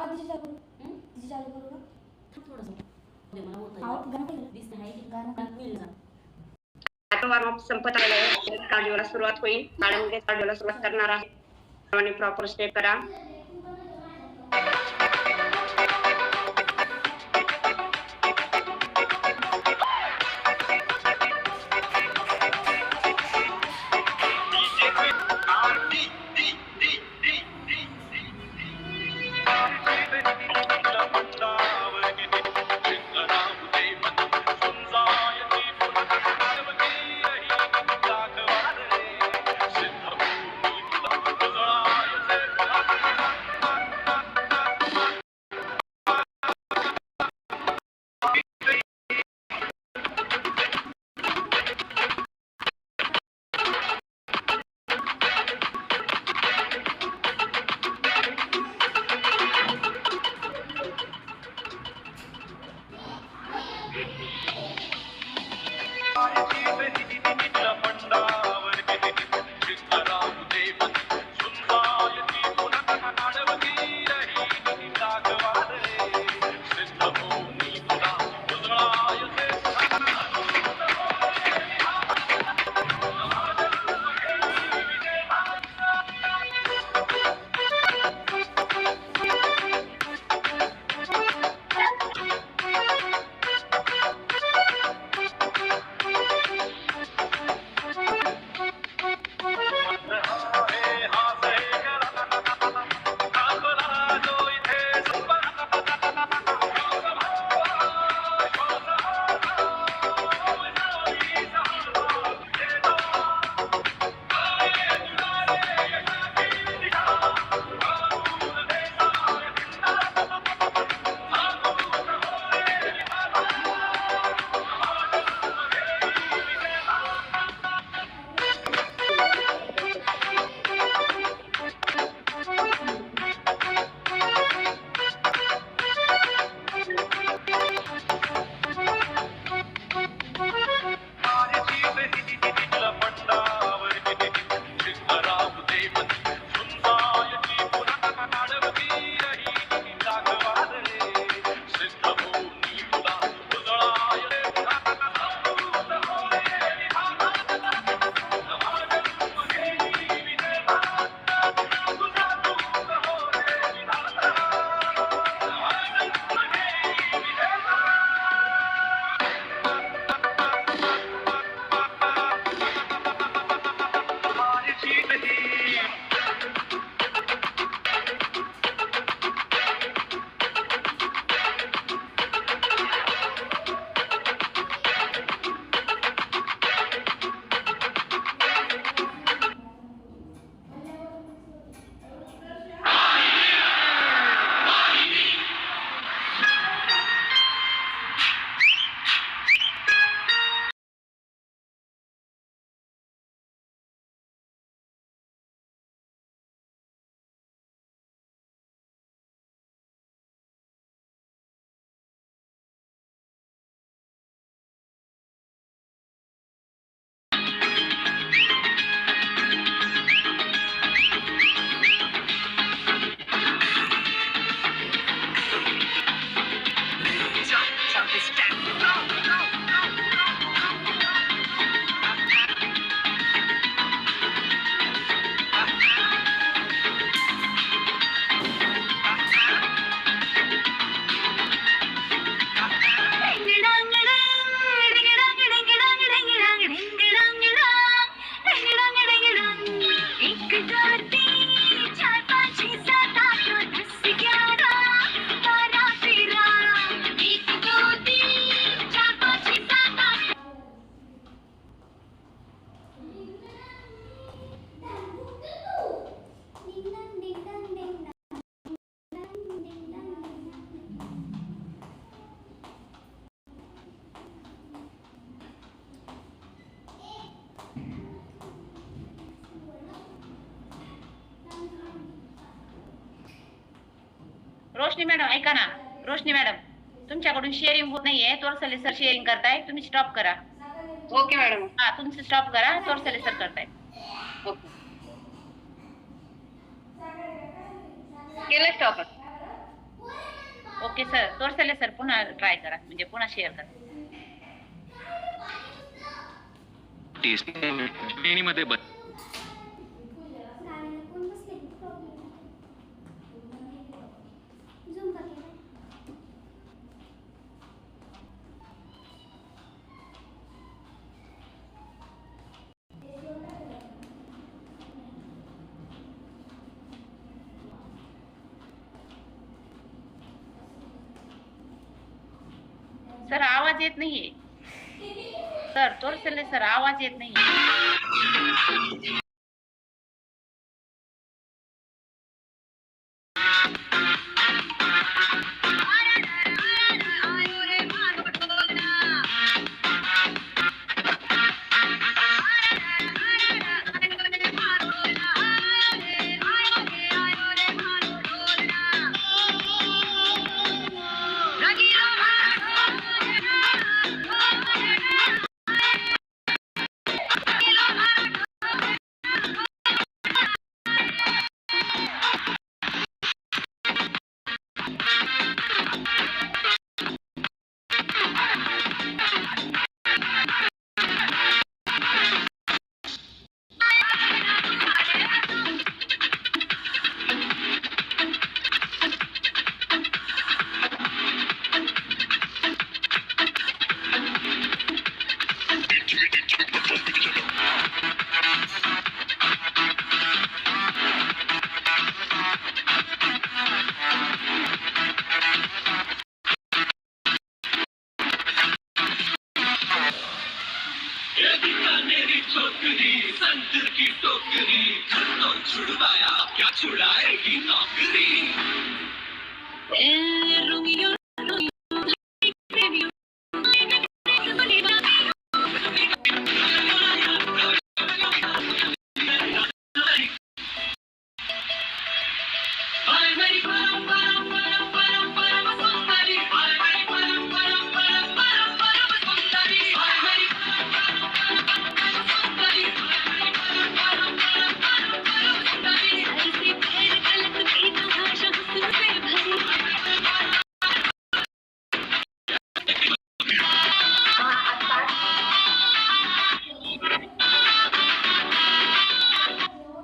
तिची चालू करू का थोडंसं मला आता वॉर्मअप संपत आलेला आहे. कार्डिओला सुरुवात होईल. मॅडम कार्डिओला सुरुवात करणार आहे. आणि प्रॉपर स्टेप करा. रोशनी मॅडम ऐका ना, रोशनी मॅडम तुमच्याकडून शेअरिंग होत नाहीये. तोरसले सर शेअरिंग करताय, तुम्ही स्टॉप करा. Okay madam. हा तुमचं स्टॉप करा, तोरसले सर करताय. ओके केलं स्टॉप. ओके सर, तोरसले सर पुन्हा ट्राय करा, म्हणजे पुन्हा शेअर करा. मध्ये सर आवाज येत नाहीये. सर तोरसले सर आवाज येत नाहीये.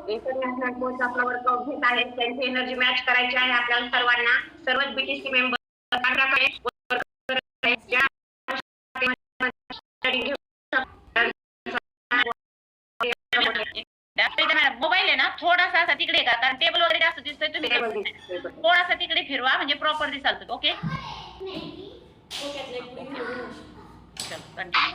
इंटरनॅशनल कोच आपला वर्कआउट घेत आहेत. त्यांची एनर्जी मॅच करायची आहे आपल्याला सर्वांना. सर्वच बीटीसी मेंबर मोबाईल आहे ना थोडासा असा तिकडे का, कारण टेबल वगैरे जास्त दिसतोय, तुम्ही थोडासा तिकडे फिरवा म्हणजे प्रॉपर दिसाल. ओके चल कंटिन्यू.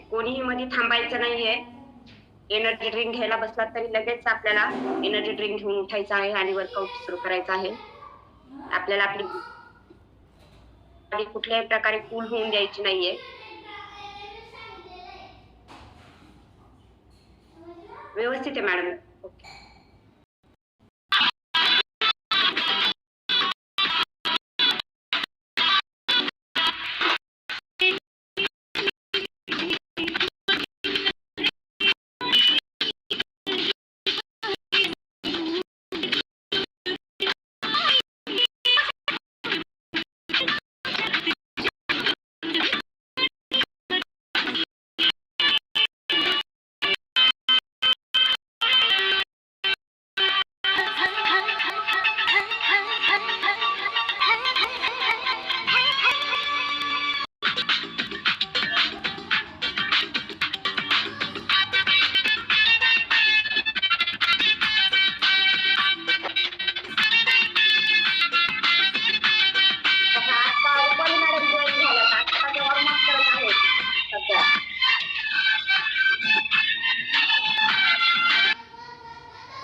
कोणीही मध्ये थांबायचं नाहीये. एनर्जी ड्रिंक घ्यायला बसलात तरी लगेच आपल्याला एनर्जी ड्रिंक घेऊन उठायचं आहे आणि वर्कआउट सुरू करायचं आहे. आपल्याला आपली कुठल्याही प्रकारे कूल होऊन द्यायची नाहीये. व्यवस्थित आहे मॅडम.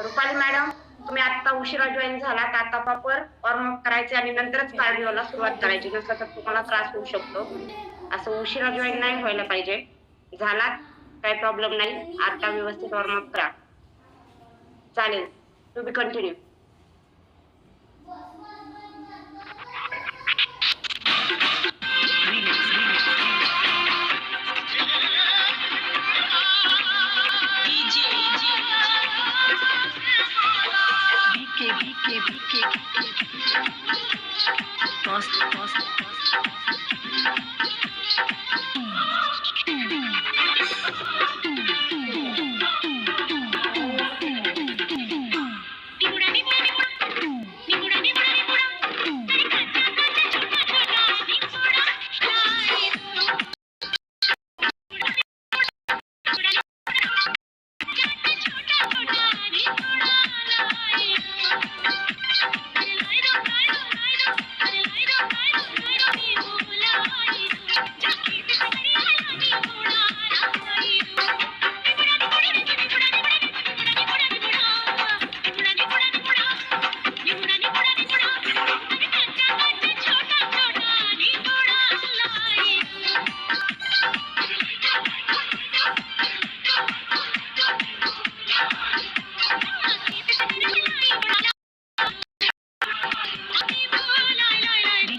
रुपाली मॅडम, तुम्ही आता उशिरा जॉईन झालात. आता प्रॉपर वॉर्मअप करायचे आणि नंतरच कार्डिओला सुरुवात करायची. नसलं तर तुम्हाला त्रास होऊ शकतो. असं उशिरा जॉईन नाही व्हायला पाहिजे. झालात काही प्रॉब्लेम नाही. आता व्यवस्थित वॉर्मअप करा. चालेल, to be continue. Remix.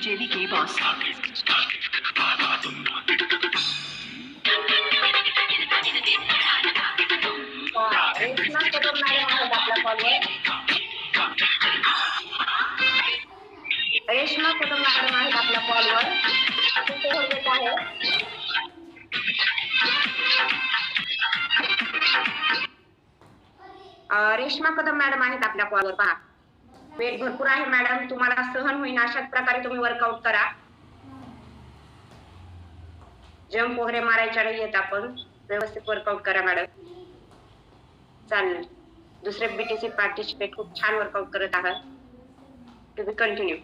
JVK Boss. Reshma Kadam madam आहेत आपल्या कॉलवर. रेश्मा कदम मॅडम आहेत आपल्या कॉलवर. कुठे होत आहे? रेश्मा कदम मॅडम आहेत आपल्या कॉलवर. पहा, वेट भरपूर आहे मॅडम, तुम्हाला सहन होईल अशाच प्रकारे तुम्ही वर्कआउट करा. जंप वगैरे मारायच्या नाही येत, आपण व्यवस्थित वर्कआउट करा मॅडम. चालेल. दुसरे बीटीसी पार्टिसिपेट खूप छान वर्कआउट करत आहात. तुम्ही कंटिन्यू.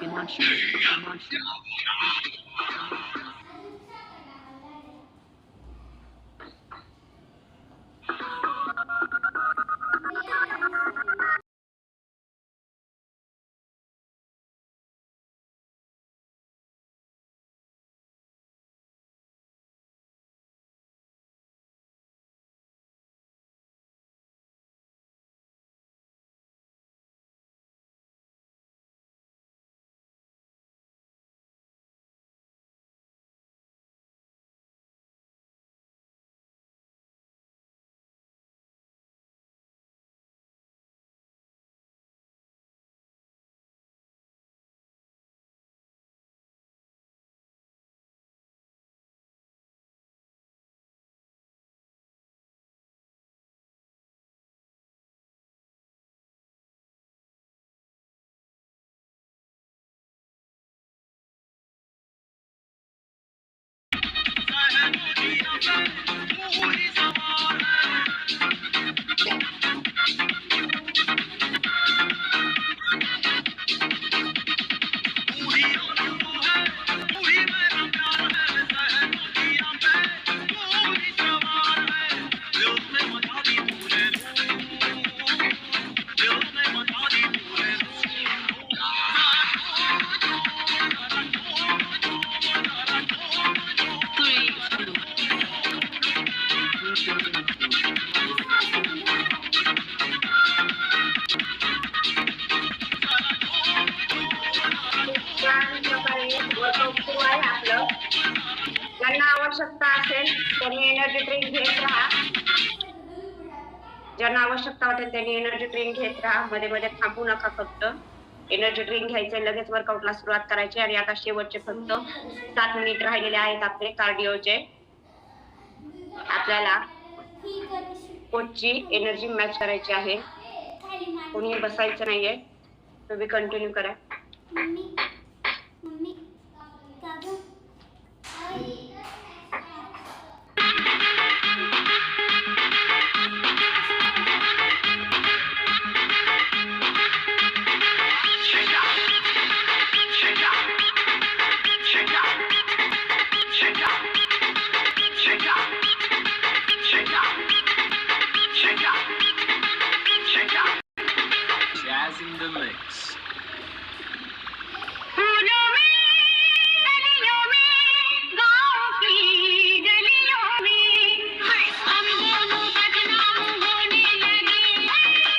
Himanshu. ज्यांना आवश्यकता असेल त्यांनी एनर्जी ड्रिंक घेत राहा. ज्यांना आवश्यकता वाटेल त्यांनी एनर्जी ड्रिंक घेत राहा. मध्ये मध्ये थांबू नका. फक्त एनर्जी ड्रिंक घ्यायचे, लगेच वर्कआउटला सुरुवात करायची. आणि आता शेवटचे फक्त 7 मिनिट राहिलेले आहेत आपले कार्डिओचे. आपल्याला कोचची एनर्जी मॅच करायची आहे. कोणी बसायचं नाहीये. तुम्ही कंटिन्यू करा. Check out. Check out. Check out. Check out. Check out. Check out. Check out. Check out. Jazz in the mix. फूलों में गलियों में गाँव की गलियों में हम दोनों बदनाम होने लगे नदियों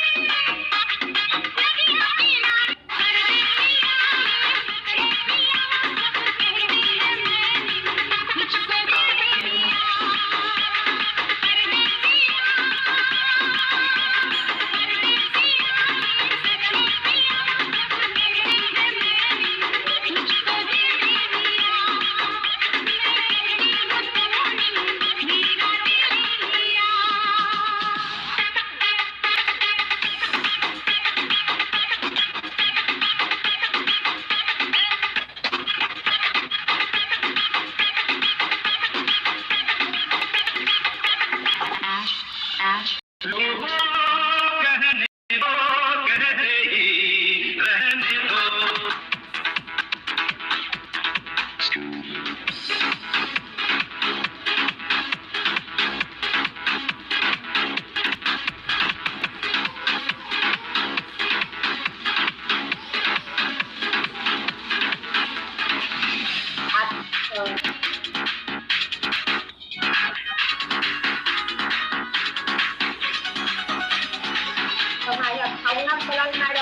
किनारे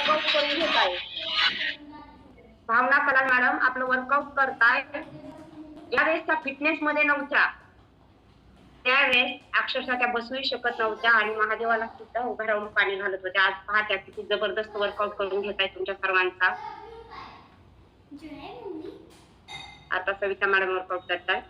मुझको दे दिया भावना कलाल मॅडम आपलं वर्कआउट करताय. यावेळेस त्या फिटनेस मध्ये नव्हत्या, त्यावेळेस अक्षरशः त्या बसूही शकत नव्हत्या आणि महादेवाला सुद्धा उभं राहून पाणी घालत होत्या. आज पहा त्या किती जबरदस्त वर्कआउट करून घेताय तुमच्या सर्वांचा. आता सविता मॅडम वर्कआउट करताय.